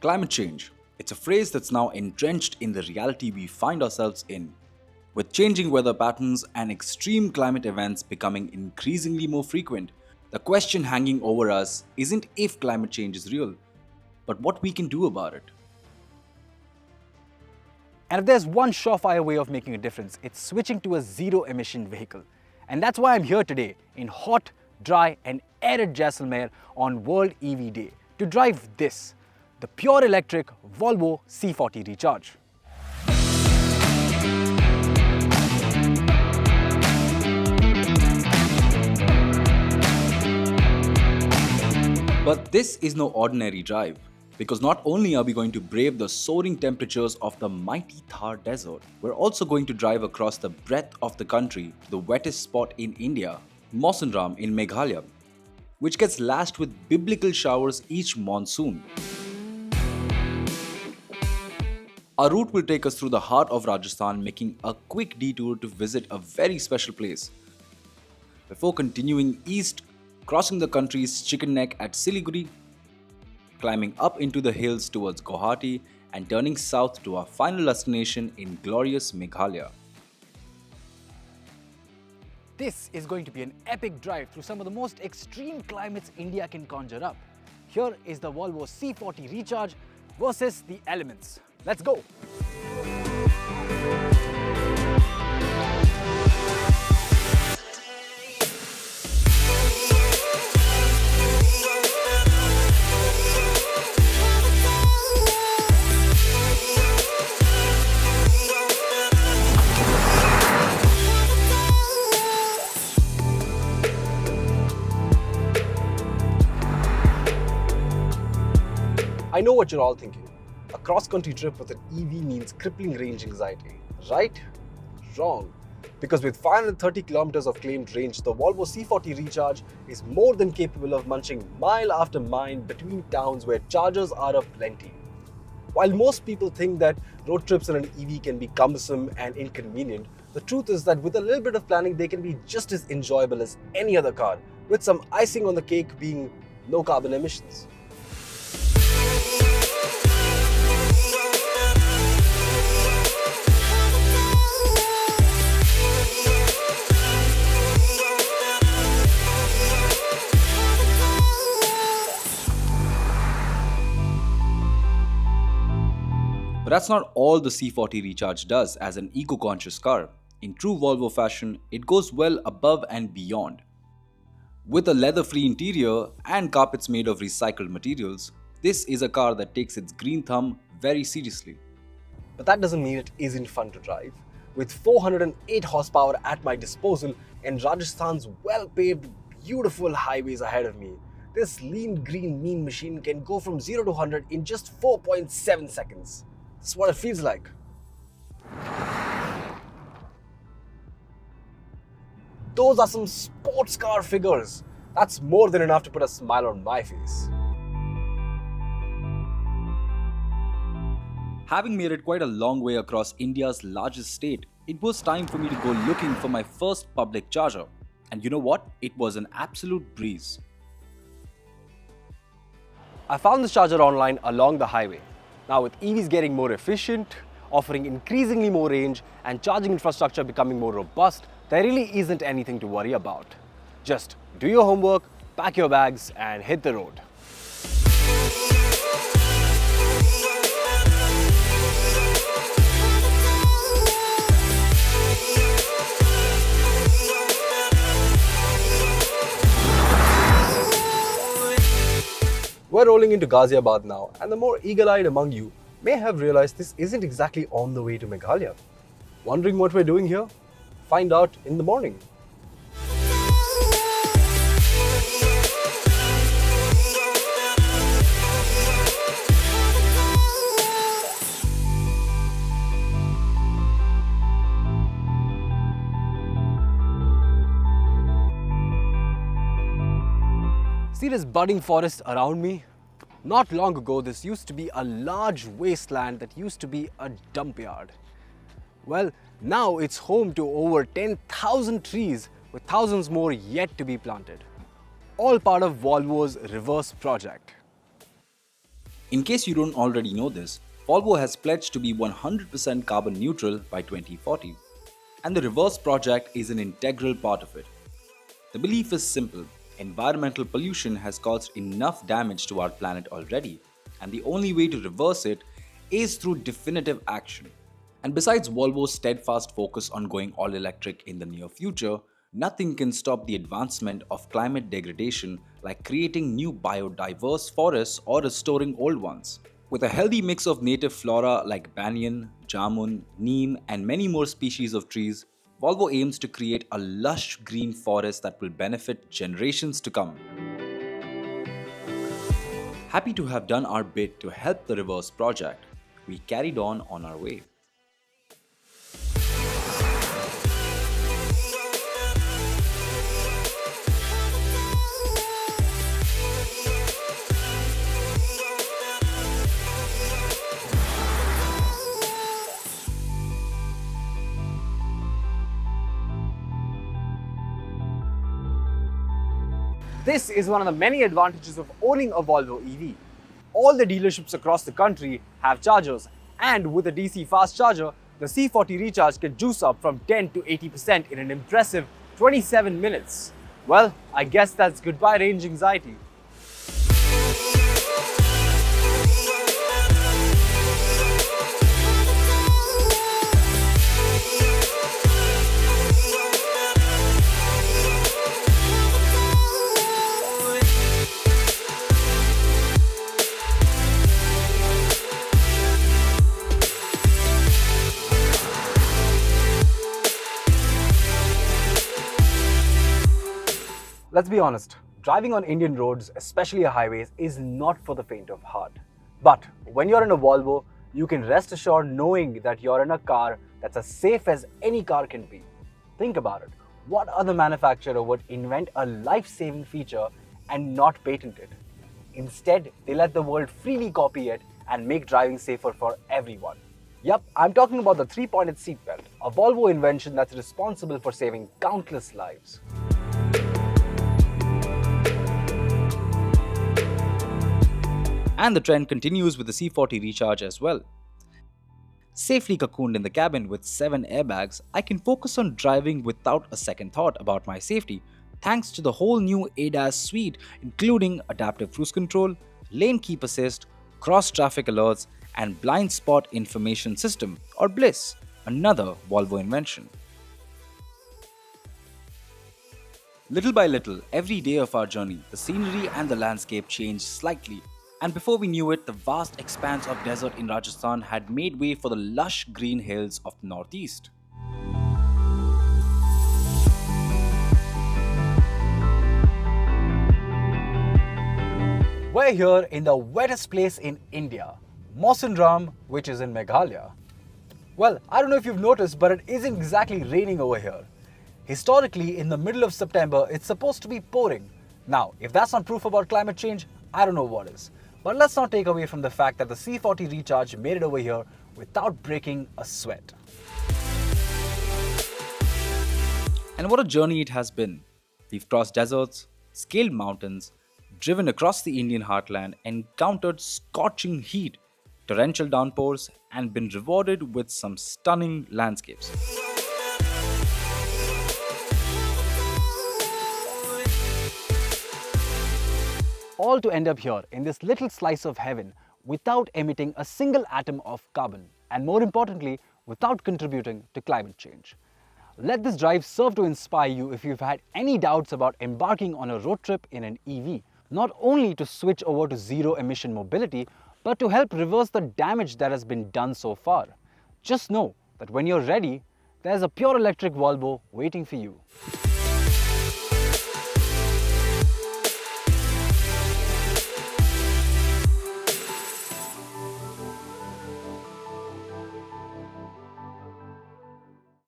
Climate change. It's a phrase that's now entrenched in the reality we find ourselves in. With changing weather patterns and extreme climate events becoming increasingly more frequent, the question hanging over us isn't if climate change is real, but what we can do about it. And if there's one surefire way of making a difference, it's switching to a zero-emission vehicle. And that's why I'm here today in hot, dry and arid Jaisalmer on World EV Day to drive this, the pure electric Volvo C40 Recharge. But this is no ordinary drive, because not only are we going to brave the soaring temperatures of the mighty Thar desert, we're also going to drive across the breadth of the country to the wettest spot in India, Mawsynram in Meghalaya, which gets lashed with biblical showers each monsoon. Our route will take us through the heart of Rajasthan, making a quick detour to visit a very special place. Before continuing east, crossing the country's chicken neck at Siliguri, climbing up into the hills towards Guwahati, and turning south to our final destination in glorious Meghalaya. This is going to be an epic drive through some of the most extreme climates India can conjure up. Here is the Volvo C40 Recharge versus the elements. Let's go! I know what you're all thinking. A cross-country trip with an EV means crippling range anxiety. Right? Wrong. Because with 530 kilometers of claimed range, the Volvo C40 Recharge is more than capable of munching mile after mile between towns where chargers are aplenty. While most people think that road trips in an EV can be cumbersome and inconvenient, the truth is that with a little bit of planning, they can be just as enjoyable as any other car, with some icing on the cake being no carbon emissions. But that's not all the C40 Recharge does as an eco-conscious car. In true Volvo fashion, it goes well above and beyond. With a leather-free interior and carpets made of recycled materials, this is a car that takes its green thumb very seriously. But that doesn't mean it isn't fun to drive. With 408 horsepower at my disposal and Rajasthan's well-paved, beautiful highways ahead of me, this lean green mean machine can go from 0 to 100 in just 4.7 seconds. That's what it feels like. Those are some sports car figures. That's more than enough to put a smile on my face. Having made it quite a long way across India's largest state, it was time for me to go looking for my first public charger. And you know what? It was an absolute breeze. I found this charger online along the highway. Now with EVs getting more efficient, offering increasingly more range and charging infrastructure becoming more robust, there really isn't anything to worry about. Just do your homework, pack your bags and hit the road. We're rolling into Ghaziabad now, and the more eagle-eyed among you may have realized this isn't exactly on the way to Meghalaya. Wondering what we're doing here? Find out in the morning. See this budding forest around me? Not long ago, this used to be a large wasteland that used to be a dump yard. Well, now it's home to over 10,000 trees with thousands more yet to be planted. All part of Volvo's reverse project. In case you don't already know this, Volvo has pledged to be 100% carbon neutral by 2040, and the reverse project is an integral part of it. The belief is simple: environmental pollution has caused enough damage to our planet already, and the only way to reverse it is through definitive action. And besides Volvo's steadfast focus on going all electric in the near future, nothing can stop the advancement of climate degradation like creating new biodiverse forests or restoring old ones. With a healthy mix of native flora like banyan, jamun, neem, and many more species of trees, Volvo aims to create a lush green forest that will benefit generations to come. Happy to have done our bit to help the reverse project, we carried on our way. This is one of the many advantages of owning a Volvo EV. All the dealerships across the country have chargers, and with a DC fast charger, the C40 Recharge can juice up from 10 to 80% in an impressive 27 minutes. Well, I guess that's goodbye range anxiety. Let's be honest, driving on Indian roads, especially highways, is not for the faint of heart. But when you're in a Volvo, you can rest assured knowing that you're in a car that's as safe as any car can be. Think about it. What other manufacturer would invent a life-saving feature and not patent it? Instead, they let the world freely copy it and make driving safer for everyone. Yup, I'm talking about the three-pointed seatbelt, a Volvo invention that's responsible for saving countless lives. And the trend continues with the C40 Recharge as well. Safely cocooned in the cabin with 7 airbags, I can focus on driving without a second thought about my safety thanks to the whole new ADAS suite, including adaptive cruise control, lane keep assist, cross traffic alerts, and blind spot information system, or BLIS, another Volvo invention. Little by little, every day of our journey, the scenery and the landscape changed slightly. And before we knew it, the vast expanse of desert in Rajasthan had made way for the lush green hills of the northeast. We're here in the wettest place in India, Mausanram, which is in Meghalaya. Well, I don't know if you've noticed, but it isn't exactly raining over here. Historically, in the middle of September, it's supposed to be pouring. Now, if that's not proof about climate change, I don't know what is. But let's not take away from the fact that the C40 Recharge made it over here without breaking a sweat. And what a journey it has been. We've crossed deserts, scaled mountains, driven across the Indian heartland, encountered scorching heat, torrential downpours, and been rewarded with some stunning landscapes. All to end up here in this little slice of heaven without emitting a single atom of carbon, and more importantly, without contributing to climate change. Let this drive serve to inspire you if you've had any doubts about embarking on a road trip in an EV, not only to switch over to zero-emission mobility, but to help reverse the damage that has been done so far. Just know that when you're ready, there's a pure electric Volvo waiting for you.